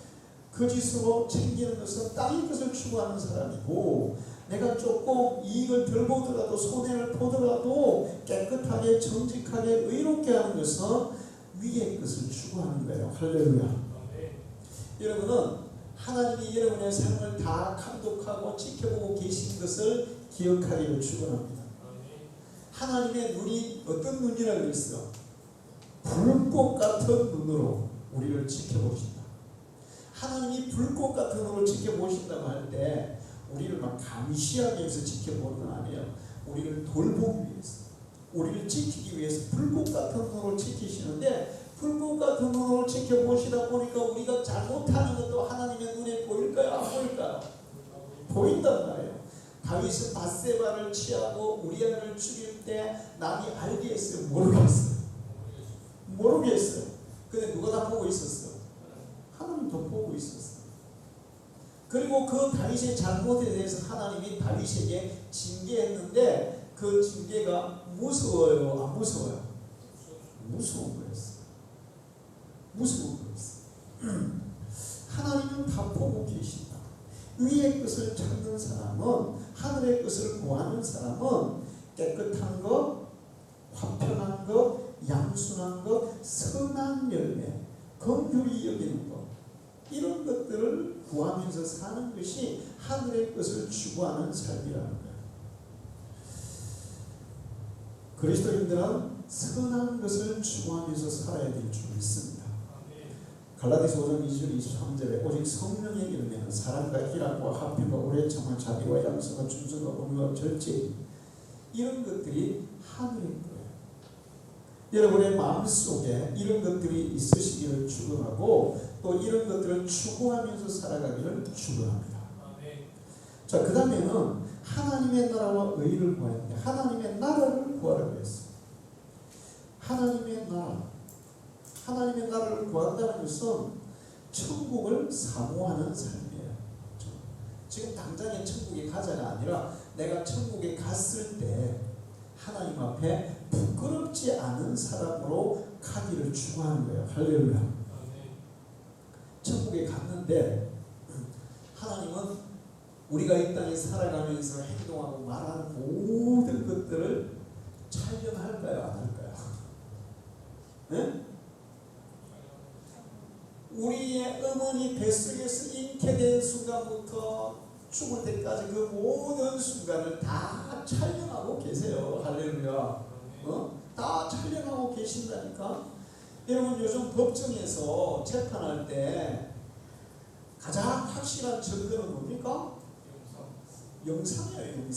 [SPEAKER 1] 거짓으로 챙기는 것은 땅의 것을 추구하는 사람이고, 내가 조금 이익을 덜 보더라도 손해를 보더라도 깨끗하게 정직하게 의롭게 하는 것은 위의 것을 추구하는 거예요. 할렐루야. 여러분은 하나님이 여러분의 삶을 다 감독하고 지켜보고 계신 것을 기억하기를 축원합니다. 하나님의 눈이 어떤 눈이라고 그랬어요? 불꽃 같은 눈으로 우리를 지켜보신다. 하나님이 불꽃 같은 눈으로 지켜보신다고 할 때 우리를 막 감시하기 위해서 지켜보는 건 아니에요. 우리를 돌보기 위해서, 우리를 지키기 위해서 불꽃 같은 눈으로 지키시는데, 불꽃 같은 눈으로 지켜보시다 보니까 우리가 잘못하는 것도 하나님의 눈에 보일까요? 안 보일까요? 보인단 말이에요. 다윗은 밧세바를 취하고 우리아를 죽일 때 남이 알게 했어요? 모르겠어요. 근데 누가 다 보고 있었어요? 하나님도 보고 있었어요. 그리고 그 다윗의 잘못에 대해서 하나님이 다윗에게 징계했는데 그 징계가 무서워요? 안 무서워요? 무서운 거였어요. 무서운 거였어요. 하나님은 다 보고 계신다. 위의 것을 찾는 사람은, 하늘의 것을 구하는 사람은 깨끗한 것, 화평한 것, 양순한 것, 선한 열매, 긍휼히 여기는 것, 이런 것들을 구하면서 사는 것이 하늘의 것을 추구하는 삶이라는 거예요. 그리스도인들은 선한 것을 추구하면서 살아야 될 줄 믿습니다. 갈라디아서 5장 20절 23절에 오직 성령의 열매는 사랑과 희락과 화평과 오래 참을 자비와 양선과 충성과 온유와 절제, 이런 것들이 하늘의 거예요. 여러분의 마음속에 이런 것들이 있으시기를 축원하고 또 이런 것들을 추구하면서 살아가기를 축원합니다. 자, 그 다음에는 하나님의 나라와 의를 구하는데, 하나님의 나라를 구하라고 했어요. 하나님의 나라를 구한다는 것은 천국을 사모하는 삶이에요. 지금 당장에 천국에 가자가 아니라 내가 천국에 갔을 때 하나님 앞에 부끄럽지 않은 사람으로 가기를 추구하는 거예요. 할렐루야. 천국에 갔는데 하나님은 우리가 이 땅에 살아가면서 행동하고 말하는 모든 것들을 촬영할까요? 안 할까요? 네? 우리의 어머니 뱃속에서 잉태된 순간부터 죽을 때까지 그 모든 순간을 다 촬영하고 계세요. 할렐루야. 다 촬영하고 계신다니까. 여러분, 요즘 법정에서 재판할 때 가장 확실한 증거는 뭡니까? 영상이에요.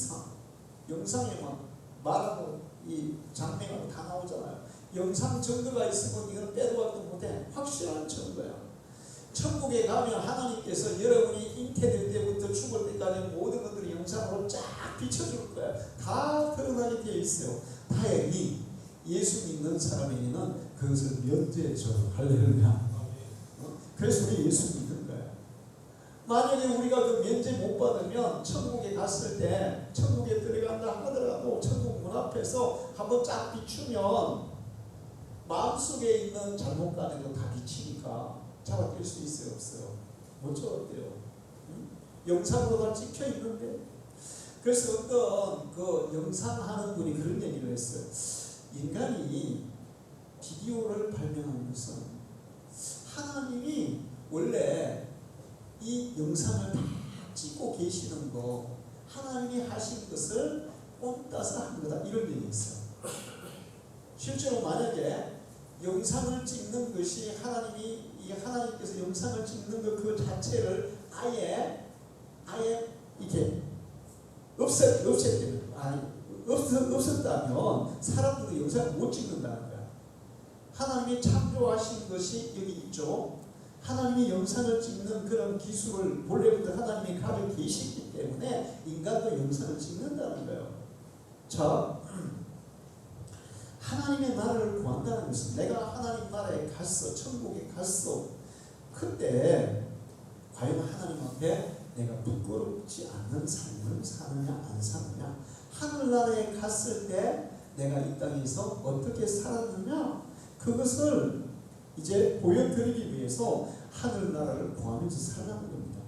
[SPEAKER 1] 영상에만 말하고 이 장면하고 다 나오잖아요. 영상 증거가 있으면 이건 빼도 박도 못해. 확실한 증거야. 천국에 가면 하나님께서 여러분이 잉태될 때부터 죽을 때까지 모든 것들을 영상으로 쫙 비춰줄 거야. 다 드러나게 되어 있어요. 다행히 예수 믿는 사람에게는 그것을 면제해줘요. 할렐루야. 그래서 우리 예수 믿는 거야. 만약에 우리가 그 면제 못 받으면 천국에 갔을 때, 천국에 들어간다 하더라도 천국 문 앞에서 한번 쫙 비추면 마음속에 있는 잘못간에도 다 비치니까 잡아들 수 있어요? 없어요? 못 잡아들어요. 영상으로 다 찍혀 있는데. 그래서 어떤 그 영상하는 분이 그런 얘기를 했어요. 인간이 비디오를 발명한 것은 하나님이 원래 이 영상을 다 찍고 계시는 거 하나님이 하신 것을 꼼따서 한 거다, 이런 얘기 있어요. 실제로 만약에 영상을 찍는 것이 하나님께서 영상을 찍는 것 그 자체를 아예 이렇게 없었다면 사람들도 영상을 못 찍는다는 거야. 하나님이 창조하신 것이 여기 있죠. 하나님이 영상을 찍는 그런 기술을 본래부터 하나님이 가지고 계시기 때문에 인간도 영상을 찍는다는 거예요. 자, 하나님의 나라를 구한다는 것은 내가 하나님 나라에 갔어, 천국에 갔어. 그때 과연 하나님 앞에 내가 부끄럽지 않는 삶을 사느냐 안 사느냐, 하늘나라에 갔을 때 내가 이 땅에서 어떻게 살았느냐, 그것을 이제 보여드리기 위해서 하늘나라를 구하면서 살라는 겁니다.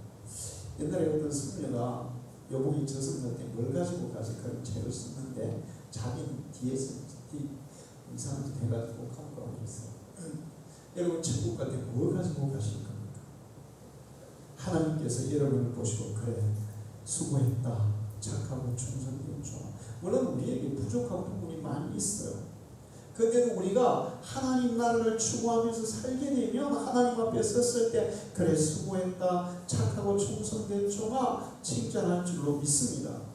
[SPEAKER 1] 옛날에 어떤 성녀가 여복이 저승사때 뭘 가지고 가서 그런 책을 썼는데 자기는 뒤에서 이상한 짓 해가지고 감옥에 있어. 여러분 천국 갈 때 뭘 가지고 가실 겁니까? 하나님께서 여러분을 보시고 그래 수고했다, 착하고 충성되었죠. 물론 우리에게 부족한 부분이 많이 있어요. 그런데도 우리가 하나님 나라를 추구하면서 살게 되면 하나님 앞에 섰을 때 그래 수고했다, 착하고 충성됐죠가 칭찬할 줄로 믿습니다.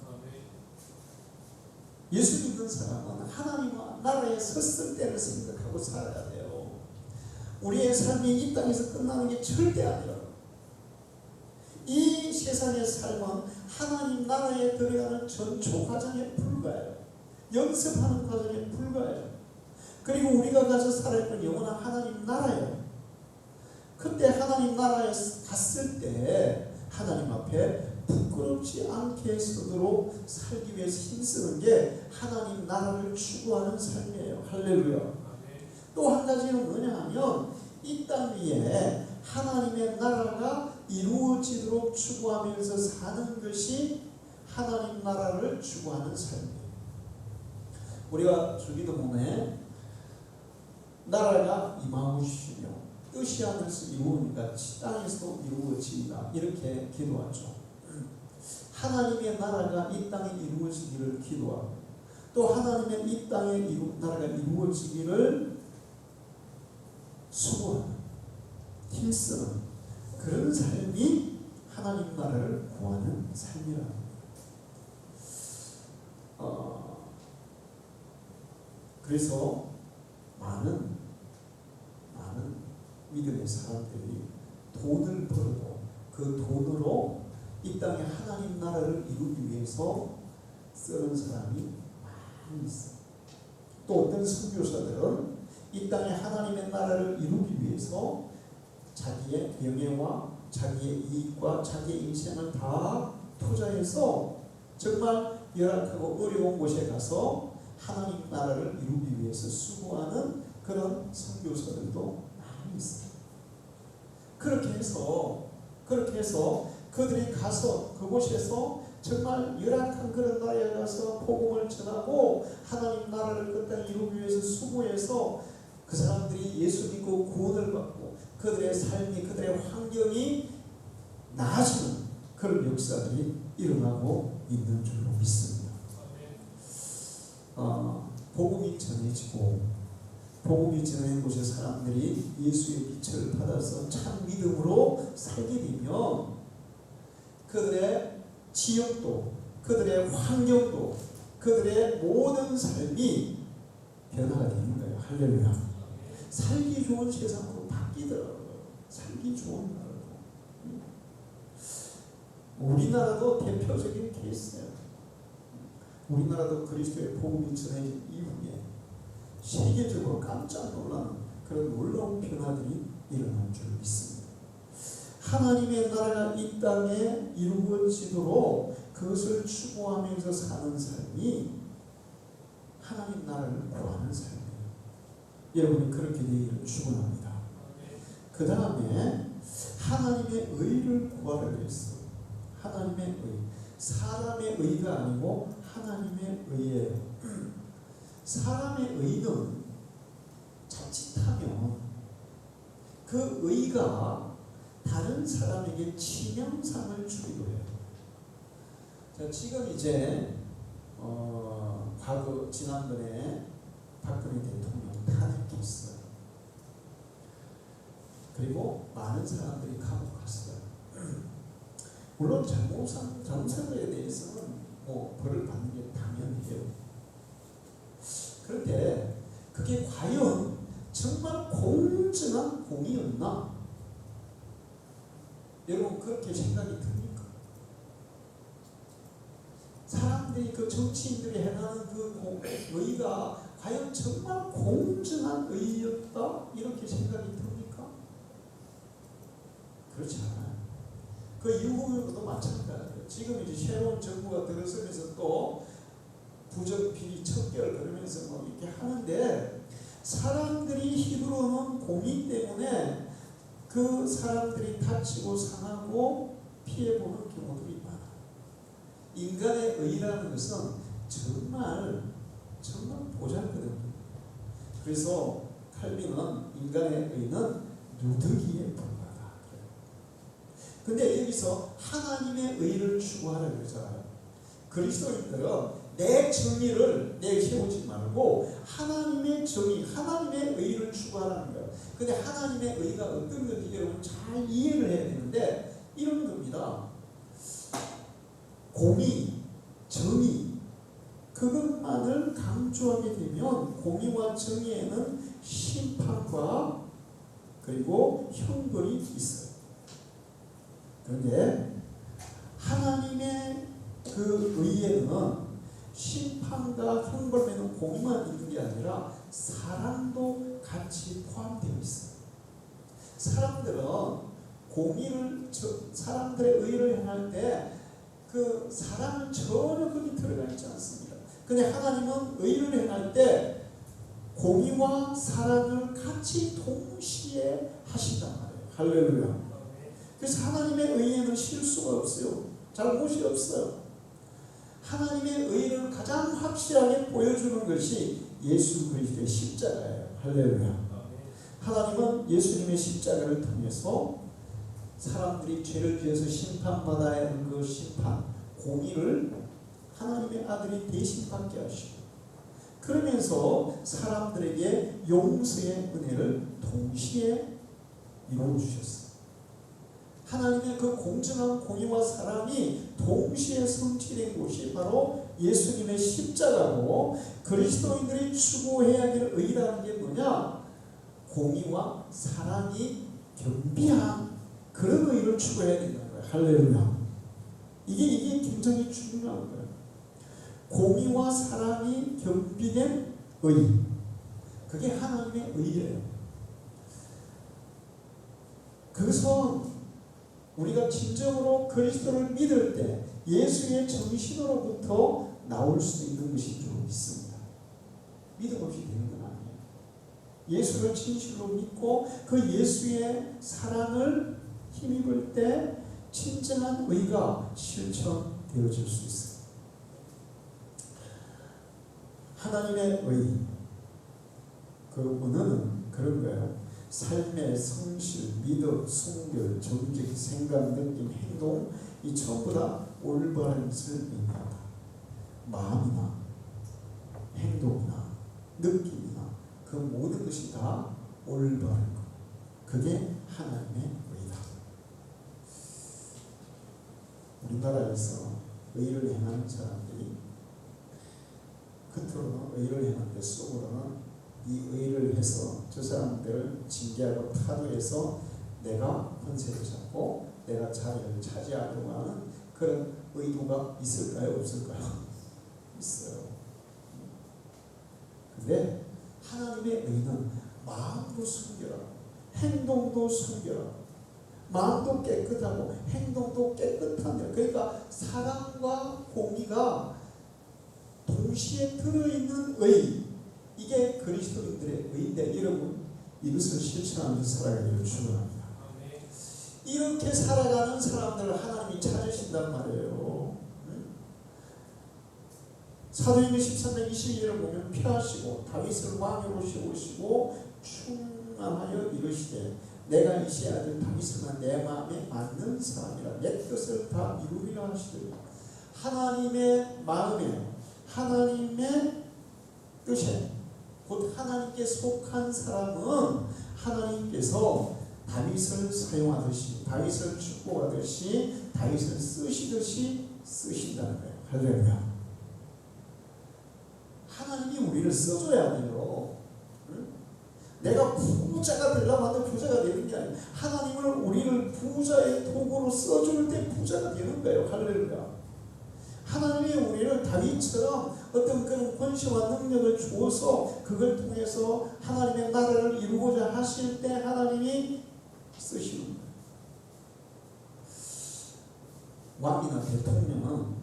[SPEAKER 1] 예수 믿는 사람은 하나님 나라에 섰을 때를 생각하고 살아야 돼요. 우리의 삶이 이 땅에서 끝나는 게 절대 아니라요. 이 세상의 삶은 하나님 나라에 들어가는 전초 과정에 불과해요. 연습하는 과정에 불과해요. 그리고 우리가 가서 살아야 할 영원한 하나님 나라예요. 그때 하나님 나라에 갔을 때 하나님 앞에 부끄럽지 않게 서도록 살기 위해서 힘쓰는 게 하나님 나라를 추구하는 삶이에요. 할렐루야. 또 한 가지는 뭐냐 하면 이 땅 위에 하나님의 나라가 이루어지도록 추구하면서 사는 것이 하나님 나라를 추구하는 삶이에요. 우리가 주기도 보면 나라가 임하오시며 뜻이 하늘에서 이루어니까 땅에서도 이루어지리라 이렇게 기도하죠. 하나님의 나라가 이 땅에 이루어지기를 기도하고 또 하나님의 이 땅에 나라가 이루어지기를 수고하는, 힘쓰는 그런 삶이 하나님 나라를 구하는 삶이라는 거예요. 그래서 많은 믿음의 사람들이 돈을 벌어도 그 돈으로 이 땅에 하나님 나라를 이루기 위해서 쓰는 사람이 많이 있어요. 또 어떤 선교사들은 이 땅에 하나님의 나라를 이루기 위해서 자기의 명예와 자기의 이익과 자기의 인생을 다 투자해서 정말 열악하고 어려운 곳에 가서 하나님 나라를 이루기 위해서 수고하는 그런 선교사들도 많이 있어요. 그렇게 해서 그들이 가서 그곳에서 정말 열악한 그런 나라에 가서 복음을 전하고 하나님 나라를 그 땅에 이루기 위해서 수고해서 그 사람들이 예수 믿고 구원을 받고 그들의 삶이 그들의 환경이 나아지는 그런 역사들이 일어나고 있는 줄로 믿습니다. 복음이 전해지고 복음이 전해진 곳의 사람들이 예수의 빛을 받아서 참 믿음으로 살게 되면 그들의 지역도 그들의 환경도 그들의 모든 삶이 변화가 되는 거예요. 할렐루야. 살기 좋은 세상으로 바뀌더라고요. 살기 좋은 나라로. 우리나라도 대표적인 케이스예요. 우리나라도 그리스도의 복음이 전해진 이후에 세계적으로 깜짝 놀라는 그런 놀라운 변화들이 일어난 줄 믿습니다. 하나님의 나라가 이 땅에 이루어지도록 그것을 추구하면서 사는 삶이 하나님 나라를 구하는 삶이에요. 여러분이 그렇게 되기를 축원합니다. 그 다음에 하나님의 의를 구하라 했어요. 하나님의 의. 사람의 의가 아니고 하나님의 의예요. 사람의 의는 자칫하면 그 의가 다른 사람에게 치명상을 주기도 해요. 자, 지금 이제 과거 지난번에 박근혜 대통령 탄핵했어요. 그리고 많은 사람들이 감옥 갔어요. 물론 잘못한 거에 대해서는 뭐 벌을 받는 게 당연해요. 그런데 그게 과연 정말 공정한 공이었나? 여러분 그렇게 생각이 듭니까? 사람들이 그 정치인들이 행하는 그 의가 과연 정말 공정한 의였다? 이렇게 생각이 듭니까? 그렇지 않아요. 그 이후로도 마찬가지예요. 지금 이제 새로운 정부가 들어서면서 또 부정비리 척결 그러면서 뭐 이렇게 하는데 사람들이 힘으로는 공의 때문에 그 사람들이 다치고 상하고 피해보는 경우들이 많아요. 인간의 의라는 것은 정말 보잘것없는. 그래서 칼빈은 인간의 의는 누더기에 불과하다. 근데 여기서 하나님의 의를 추구하라 그러잖아요. 그리스도인들은 내 정의를 내세우지 말고 하나님의 정의, 하나님의 의를 추구하라는 거예요. 근데 하나님의 의가 어떤 건지 여러분 잘 이해를 해야 되는데 이런 겁니다. 공의, 정의 그것만을 강조하게 되면 공의와 정의에는 심판과 그리고 형벌이 있어요. 그런데 하나님의 그 의에는 심판과 형벌에는 공의만 있는 게 아니라 사랑도 같이 포함되어 있어요. 사람들은 공의를 사람들의 의를 행할 때 그 사랑은 전혀 거기 들어가 있지 않습니다. 근데 하나님은 의를 행할 때 공의와 사랑을 같이 동시에 하신단 말이에요. 할렐루야. 그래서 하나님의 의에는 실수가 없어요. 잘못이 없어요. 하나님의 의를 가장 확실하게 보여주는 것이 예수 그리스도의 십자가예요. 할렐루야. 하나님은 예수님의 십자가를 통해서 사람들이 죄를 지어서 심판받아야 하는 그 심판, 공의를 하나님의 아들이 대신 받게 하시고 그러면서 사람들에게 용서의 은혜를 동시에 이루어주셨어요. 하나님의 그 공정한 공의와 사랑이 동시에 성취된 곳이 바로 예수님의 십자가고 그리스도인들이 추구해야 할 의라는 게 뭐냐? 공의와 사랑이 겸비한 그런 의를 추구해야 된다는 거예요. 할렐루야. 이게 굉장히 중요한 거예요. 공의와 사랑이 겸비된 의. 그게 하나님의 의예요. 그래서 우리가 진정으로 그리스도를 믿을 때 예수의 정신으로부터 나올 수 있는 것이 좀 있습니다. 믿음 없이 되는 건 아니에요. 예수를 진실로 믿고 그 예수의 사랑을 힘입을 때 진정한 의가 실천되어질 수 있어요. 하나님의 의, 그 은혜는 그런 거예요. 삶의 성실, 믿음, 순결, 정직, 생각, 느낌, 행동 이 전부 다 올바른 것을 의미한다. 마음이나 행동이나 느낌이나 그 모든 것이 다 올바른 것. 그게 하나님의 의다. 우리나라에서 의를 행하는 사람들이 겉으로는 의를 행하는데 속으로는 이 의를 해서 저 사람들을 징계하고 타도해서 내가 권세를 잡고 내가 자리를 차지하려고 하는 그런 의도가 있을까요? 없을까요? 있어요. 근데 하나님의 의는 마음도 순결하고 행동도 순결하고 마음도 깨끗하고 행동도 깨끗한데 그러니까 사랑과 공의가 동시에 들어있는 의 이게 그리스도인들의 의인데 여러분 이것을 실천하면서 살아가기를 축원합니다. 이렇게 살아가는 사람들을 하나님이 찾으신단 말이에요. 사도행전 13장 22절을 보면 피하시고 다윗을 왕으로 세우시고 충만하여 이르시되 내가 이세 아들 다윗은 내 마음에 맞는 사람이라 내 뜻을 다 이루리라 하시더니 하나님의 마음에 하나님의 뜻에 곧 하나님께 속한 사람은 하나님께서 다윗을 사용하듯이 다윗을 축복하듯이 다윗을 쓰시듯이 쓰신다는 거예요. 할렐루야. 하나님이 우리를 써줘야 돼요. 응? 내가 부자가 되려고 하는데 부자가 되는 게 아니에요. 하나님을 우리를 부자의 도구로 써줄 때 부자가 되는 거예요. 할렐루야. 하나님이 우리를 다윗처럼 어떤 그런 권세와 능력을 주어서 그걸 통해서 하나님의 나라를 이루고자 하실 때 하나님이 쓰시는 거예요. 왕이나 대통령은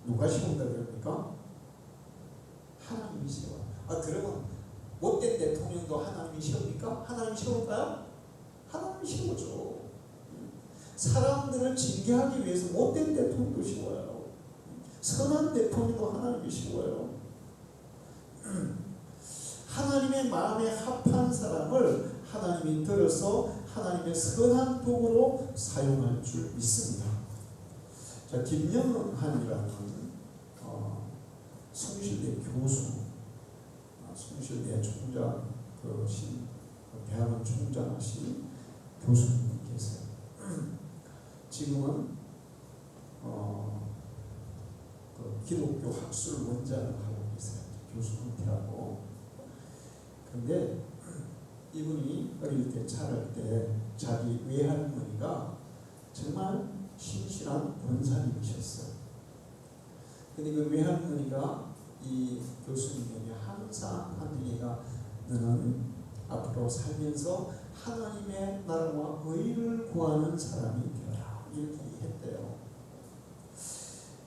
[SPEAKER 1] 누가 세운다 그럽니까? 하나님이 세워요. 그러면 못된 대통령도 하나님이 세웁니까? 하나님이 세울까요? 하나님이 세우죠. 사람들을 징계하기 위해서 못된 대통령도 세워요. 선한 대통령도 하나님이 세워요. 하나님의 마음에 합한 사람을 하나님이 들어서 하나님의 선한 도구로 사용할 줄 믿습니다. 자, 김영한이라는 숭실대 교수, 숭실대 총장, 대학원 총장하신 교수님이 계세요. 지금은 기독교 학술 원장을 하고 계세요. 교수 은퇴하고. 그런데 이분이 어릴 때 자랄 때 자기 외할머니가 정말 신실한 권사님이셨어요. 근데 그 외할머니가 이 교수님에게 항상 하는 얘기가 너는 앞으로 살면서 하나님의 나라와 의를 구하는 사람이 되어라 이렇게 했대요.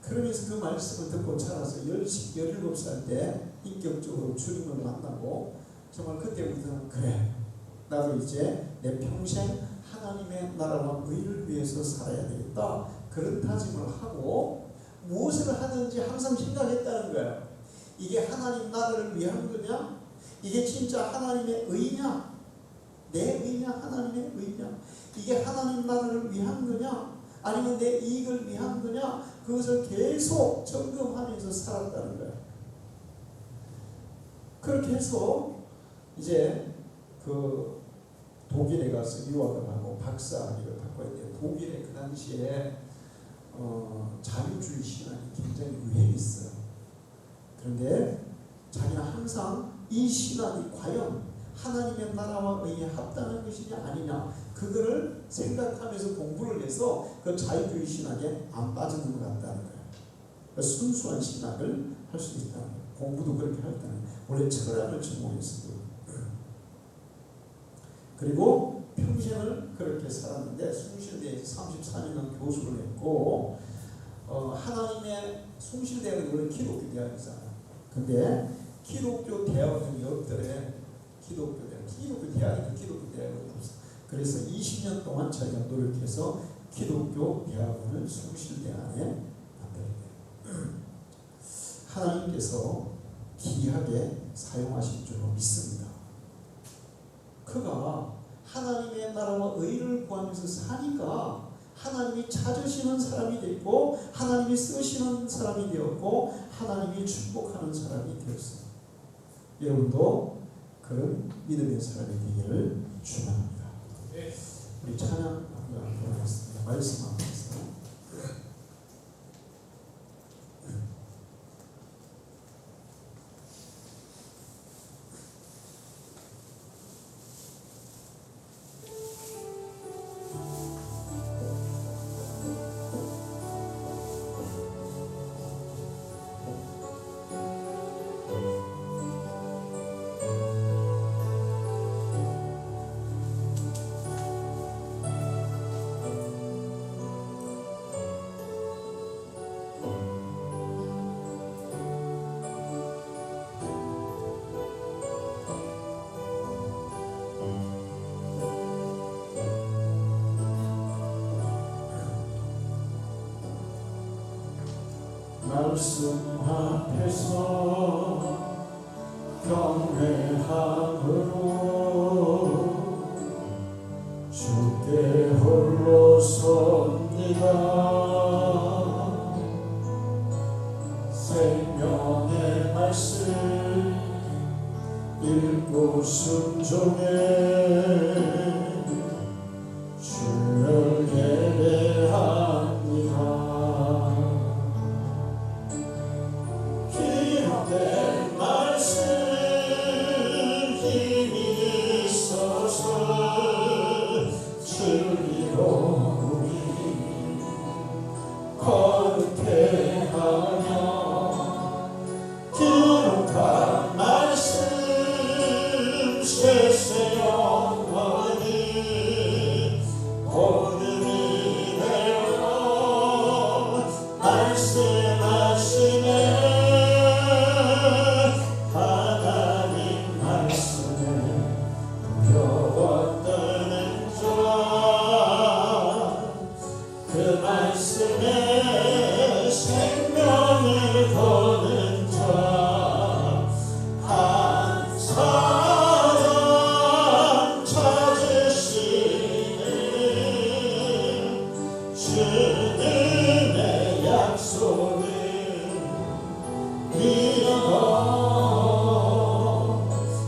[SPEAKER 1] 그러면서 그 말씀을 듣고 자라서 17살 때 인격적으로 주님을 만나고 정말 그때부터는 그래 나도 이제 내 평생 하나님의 나라와 의를 위해서 살아야 되겠다 그런 다짐을 하고 무엇을 하든지 항상 생각했다는 거예요. 이게 하나님 나라를 위한 거냐? 이게 진짜 하나님의 의냐? 내 의냐? 하나님의 의냐? 이게 하나님 나라를 위한 거냐? 아니면 내 이익을 위한 거냐? 그것을 계속 점검하면서 살았다는 거예요. 그렇게 해서 이제 그 독일에 가서 유학을 하고 박사학위를 받고 있는데 독일에 그 당시에 자유주의 신앙이 굉장히 유행했어요. 그런데 자기는 항상 이 신앙이 과연 하나님의 나라와 의에 합당한 것이냐 아니냐 그거를 생각하면서 공부를 해서 그 자유주의 신학에 안 빠지는 것 같다는 거예요. 순수한 신학을 할 수 있다는 거예요. 공부도 그렇게 할 때는 원래 철학을 전공했어요. 그리고 평생을 그렇게 살았는데 숭실대에서 34년간 교수를 했고 하나님의 숭실대는 원래 기독교 대학이잖아요. 근데 기독교 대학원이 없더래. 기독교 대학이 기독교 대학원이 없어. 그래서 20년 동안 자기가 노력해서 기독교 대학원을 숭실대 안에 만들었대요. 하나님께서 귀하게 사용하실 줄로 믿습니다. 그가 하나님의 나라와 의를 구하면서 사니까 하나님이 찾으시는 사람이 됐고 하나님이 쓰시는 사람이 되었고 하나님이 축복하는 사람이 되었습니다. 여러분도 그런 믿음의 사람이 되기를 축원합니다. 우리 찬양 하겠습니다. 말씀 앞에서
[SPEAKER 2] 말씀 앞에서 경외함으로 주께 홀로 섭니다.
[SPEAKER 1] 읽고 순종해 주를 예배합니다. 기록된 말씀 힘이 있어서 진리로 우리 거룩해 하며 기록한 말씀 쇠쇠 영원히 복음이 되어 말씀하시네. 하나님 말씀에 두려웠던 자 그 말씀에 생명을 거는 자 한 사람 찾으시는 주님의 약속을 믿어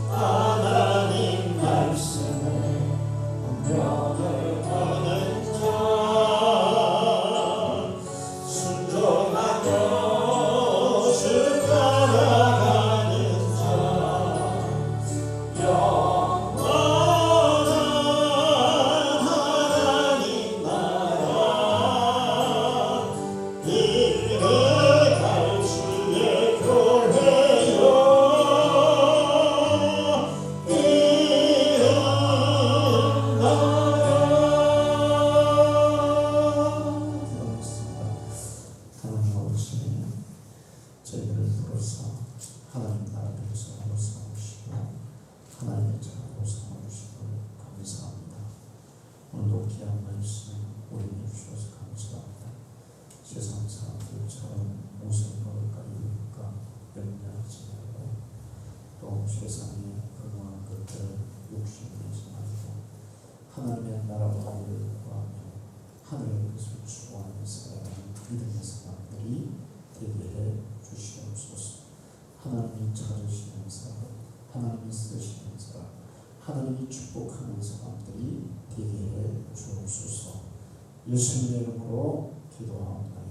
[SPEAKER 1] 하나님 말씀에 운명을 거는 자 순종하며 주 따라가는 자 영원한 하나님 나라 이르갈 주의 교회여 하나님 아버지, 저희들을 불러서 하나님 나라를 성으로 삼으시고 하나님의 자녀로 삼으시고 감사합니다. 오늘도 귀한 말씀 우리에게 주셔서 감사합니다. 세상 사람들처럼 모습으로 가리우니까 염려하지 말고 또 세상에 근원한 것들을 욕심내지 말고 하나님의 나라와 의를 구하며 하늘의 것을 추구하며 살아가는 믿음의 사람들이 되게 해 주시옵소서. 하나님이 찾으시는 사람, 하나님이 쓰시는 사람, 하나님이 축복하는 사람들이 되게 해 주옵소서. 예수님의 이름으로 기도합니다.